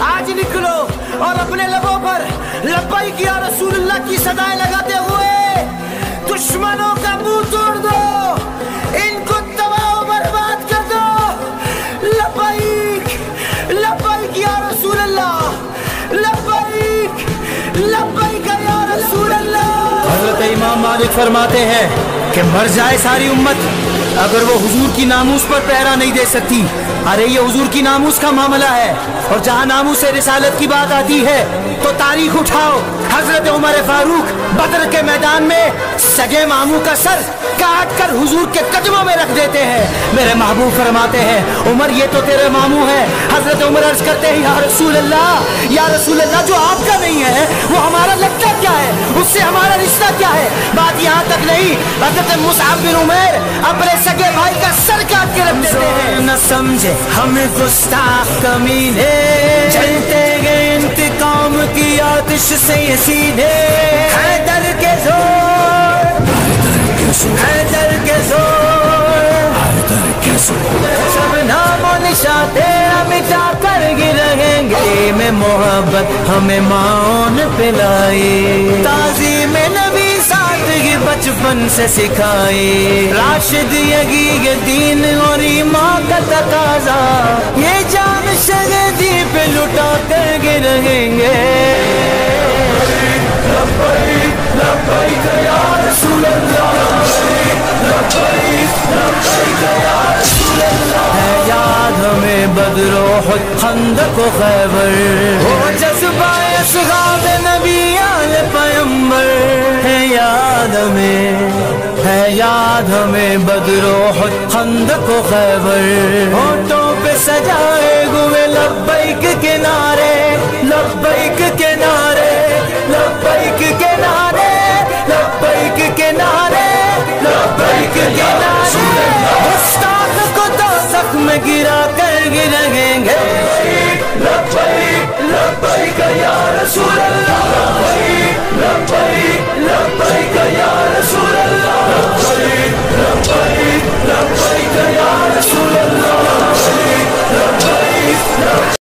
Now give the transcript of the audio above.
आज निकलो और अपने लबों पर लब्बैक या रसूलल्लाह की सदाएं लगाते हुए दुश्मनों का मुंह तोड़ दो, इनको तबाह बर्बाद कर दो। लब्बैक लब्बैक या रसूलल्लाह, लब्बैक लब्बैक या रसूलल्लाह। हज़रत इमाम मालिक फरमाते हैं कि मर जाए सारी उम्मत अगर वो हुजूर की नामूस पर पहरा नहीं दे सकती। अरे ये हुजूर की नामूस का मामला है, और जहाँ नामूस से रिसालत की बात आती है तो तारीख उठाओ। हजरत उमर फारूक बदर के मैदान में सगे मामू का सर काट कर हुजूर के कदमों में रख देते हैं। मेरे महबूब फरमाते हैं उमर ये तो तेरे मामू है। हजरत उमर अर्ज करते हैं या रसूल अल्लाह, जो आपका नहीं है वो हमारा लगता क्या है, उससे हमारा रिश्ता क्या है। बात यहाँ तक नहीं, हजरत मुसअब बिन उमैर अपने सगे भाई का सर काट के रख देते हैं। न समझे हमें गुस्ताख कमीने, जलते गए इंतकाम की आतिश से ये सीधे। हैदर के जोर, हैदर के जोर, सब नामो निशा तेरा मिटा कर गिरेंगे। में मोहब्बत हमें माओन पिलाई, ताज़ी में नबी सादगी बचपन से सिखाई। राशिद यगी दीन और ईमान का तकाजा, ये जान शहीदी पे लुटा कर गिरेंगे। लब्बैक लब्बैक या रसूल अल्लाह, लब्बैक लब्बैक या रसूल अल्लाह। है याद हमें बदरो खंदक व खैबर, वो जज्बा असहाब नबी आले पैगंबर। है याद हमें बदरो खंदक व खैबर, होठों पे सजाए हुए लब्बैक के नारे, लब्बैक के नारे, लब्बैक के नारे, लब्बैक के नारे, लब्बैक के नारे। गुस्ताख को दोज़ख में गिरा कर गिरेंगे। लब्बैक लब्बैक या रसूल अल्लाह, लब्बैक लब्बैक या